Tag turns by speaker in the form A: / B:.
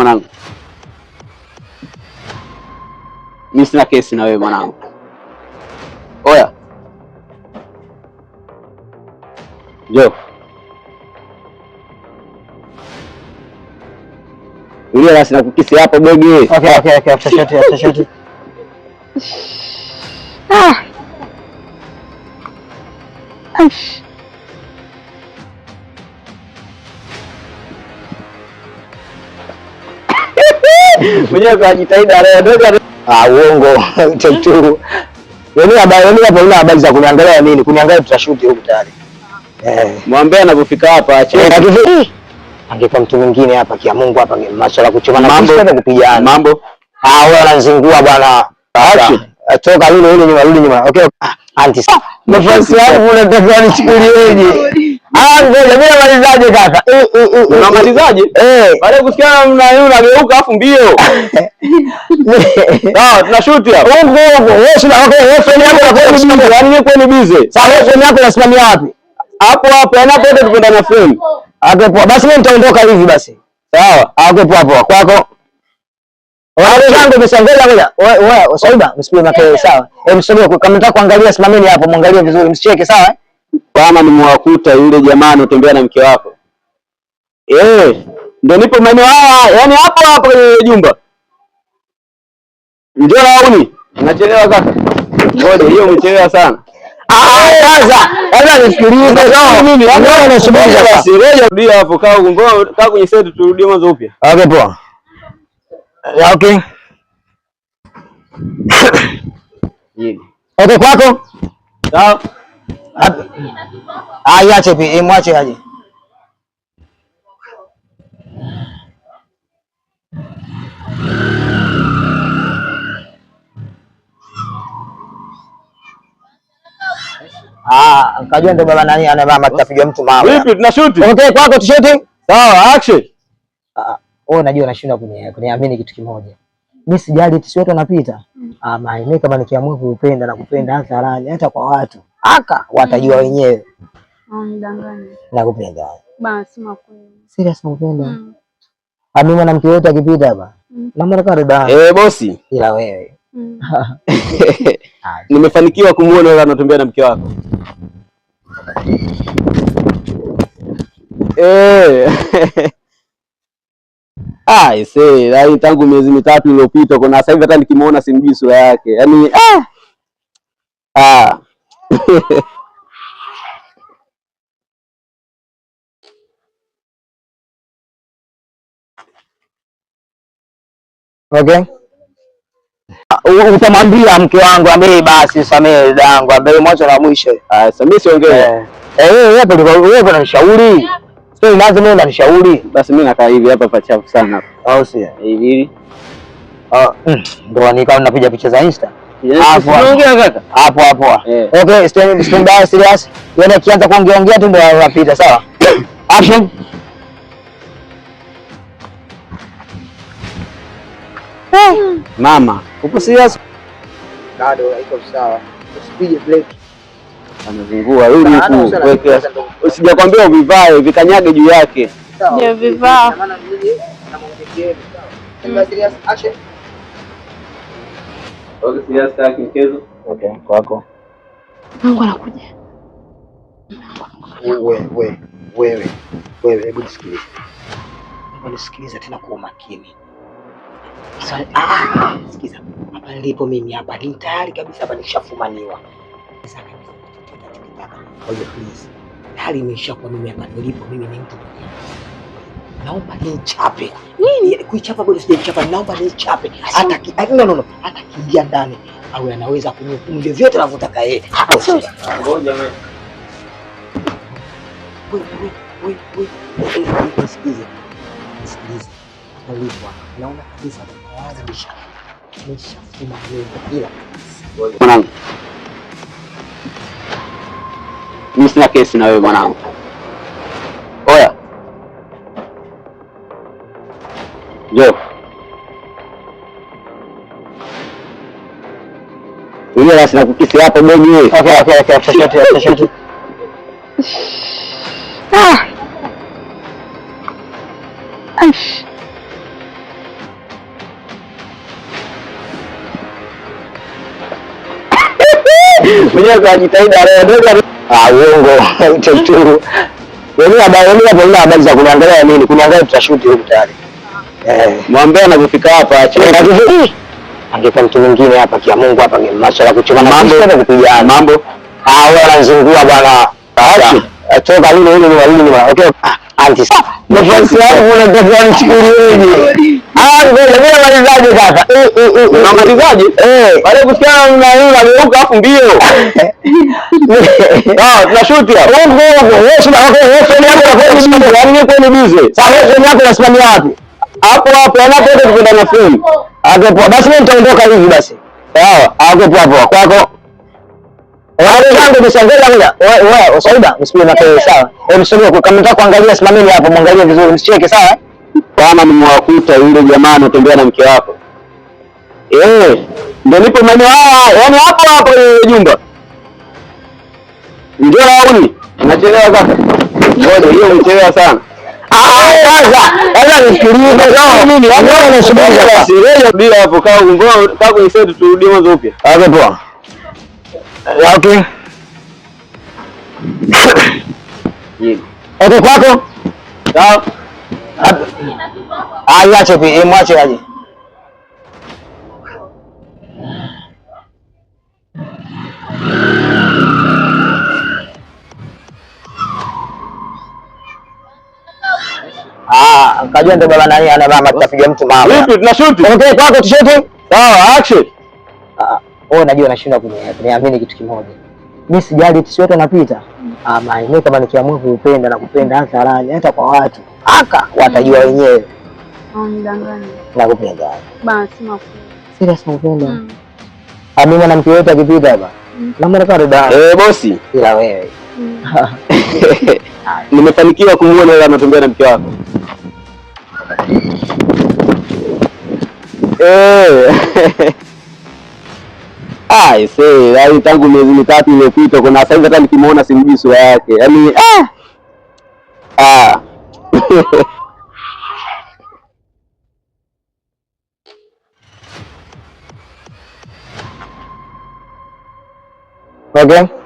A: mwanangu. Mimi sina kesi na wewe mwanangu. Oya. Jo. Yule basi nakukisi hapo begi.
B: Okay, after shot.
A: Mwenyewe kujitahidi leo.
B: Uongo. Chetu. Wewe habari za kuniangalia nini? Kuniangalia tutashuti huko tayari.
A: Mwambie anapofika hapa ache.
B: Angekuwa mtu mwingine hapa kia Mungu hapa masuala kuchoma na kupigana.
A: Mambo.
B: Wewe unanizingua bwana. Acha. Toka yule rudi nyuma. Okay. Anti. Nafasi yangu unataka nichukulieje? Ngoja mimi namalizaje kaka?
A: Unamalizaje? Baada kusikia unageuka afu mbio. Tunashuti hapo.
B: Wewe phone yako inakuwa
A: yani wewe ni busy.
B: Sasa phone yako inasimamia wapi?
A: Hapo anapoenda tupenda na frame.
B: Poa. Basi mimi nitaondoka hivi basi.
A: Sawa.
B: Poa. Kwako. Wale zangu umeshangaza ngoja. Wewe Saiba, msipige makelele sawa. Msogee kama nataka kuangalia simameni hapo muangalie vizuri msicheke sawa
A: Kama nimewakuta yule jamaa anatembea na mke wako. Ndio nipo maeneo haya, yani hapo kwenye jumba. Njoo launi. Unachelewa kaka. Ngoja hiyo umechelewa sana.
B: Sasa nisikilize mimi. Wewe unasubiri basi.
A: Rudi hapo kaa kwenye set turudie mwanzo upya.
B: Okay poa. Okay. Okay kwako?
A: Sawa.
B: Iache pia, mwache aje. Kajua ndo baba nani ana mama tutapiga mtu mawe.
A: Vipi tunashuti?
B: Okay kwako tushuti?
A: Sawa, action.
B: Wewe unajua unashindwa kuniamini kitu kimoja. Mimi sijali eti si watu wanapita. Mimi kama nikiamua kupenda na kupenda hadharani hata kwa watu. Watajua wenyewe.
C: Mdanganya.
B: Nakupenda.
C: Basi makweli.
B: Serious nakupenda. Mimi mwanamke yote akipita hapa. Naomba kaka dada.
A: Bosi.
B: Ila wewe.
A: Nimefanikiwa kumuona yule anatembea na mke wako. Tangu miezi mitatu iliyopita kuna sasa hivi hata nikimuona simjui sura yake. Yaani
B: Okay. Utamwambia mke wangu ambaye basi samehe dangu ambaye mwanzo na mwisho.
A: Sasa mimi siongee.
B: Wewe unanishauri. Sio lazima mimi unanishauri.
A: Basi mimi nakaa hivi hapa pachafu sana hapa.
B: Au si?
A: Hivi.
B: Ndio nikao napiga picha za Insta.
A: Hapo. Unaongea kaka?
B: Hapo. Okay, stand by serious. Wewe kianza kuongea tu ndio unapita sawa? Action.
A: Mama, upo serious?
B: Bado iko sawa. Usipige break.
A: Anazungua rudi huku. Usijakwambia uvivae, vikanyage juu yake.
C: Ndio vivaa.
B: Maana mimi namwongekea sawa. Serious action.
A: Okay, serious kaka mchezo.
B: Okay, kwako.
C: Mungu anakuja.
B: Wewe hebu nisikilize. Nisikilize tena kwa makini. Sikiza. Hapa nilipo mimi hapa ni tayari kabisa hapa nishafumaniwa. Sasa kabisa. Oje please. Tayari nimeshakuwa mimi hapa nilipo mimi ni mtu mwenyewe. Naomba nichape. Nini? Kuichapa bado sijaichapa, naomba nichape. Hata no. Hata kiingia ndani au anaweza kunihukumu vyovyote anavyotaka yeye.
A: Ngoja wewe.
B: Wewe. Sikiza. Nalipwa. Naona kabisa tayari nimeshafumaniwa.
A: Mwanangu. Mimi sina kesi na wewe mwanangu. Oya. Jo. Yule basi nakukisi hapo begi wewe.
B: Okay, after shot. Mwenyewe kajitahidi leo. Uongo. Tetu. Wewe habari za kuniangalia nini? Kuniangalia tutashuti huko tayari. Mwambie anapofika hapa acha. Angekuwa mtu mwingine hapa kia Mungu hapa masuala kuchoma mambo na kupigana. Mambo. Wewe unazungua bwana. Atoka lile ni wawili ni okay. Anti. Nafasi yangu unataka nichukulie. Ngoja mimi malizaje sasa? Unamalizaje? Wale kusikia na yule ameuka hapo mbio. Tunashuti hapo. Wewe sema okay, wewe sema hapo na kwa nini kwani bize? Sasa wewe sema hapo unasimamia wapi? Hapo anapoenda kwenda na film. Hapo basi mimi nitaondoka hivi basi. Sawa, hapo kwako. Wale zangu nisongeza moja. Wewe Sauda, msipige na kelele sawa. Msogee kama mtaka kuangalia simameni hapo, muangalie vizuri, msicheke sawa? Kama nimewakuta yule jamaa anatembea na mke wako. Ndio nipo maeneo haya, yaani hapo jumba. Ndio nauli. Unachelewa kaka. Ngoja hiyo umechelewa sana. Sasa nisikilize sawa. Mimi wewe unasubiri basi. Wewe bila hapo kaa ngoma, kaa kwenye seti turudie mwanzo upya. Poa. Okay. Okay kwako? Sawa. Acha pia, mwache aje. Kajua ndo baba nani ana mama tutapiga mtu mama. Vipi tunashuti? Okay kwako tushuti? Sawa, action. Wewe unajua nashindwa kuniamini kitu kimoja. Mimi sijali tu wote napita. Mimi kama nikiamua kupenda na kupenda hadharani hata kwa watu. Watajua wenyewe.
C: Unidanganya.
B: Nakupenda.
C: Basi mafu.
B: Serious nakupenda. Mimi mwanamke yote akipita hapa. Naomba nikao dada. Bosi. Ila wewe. Nimefanikiwa kumuona yule anatembea na mke wako. Yaani tangu miezi mitatu iliyopita kuna sasa hivi hata nikimuona simjui sura yake. Yaani Okay.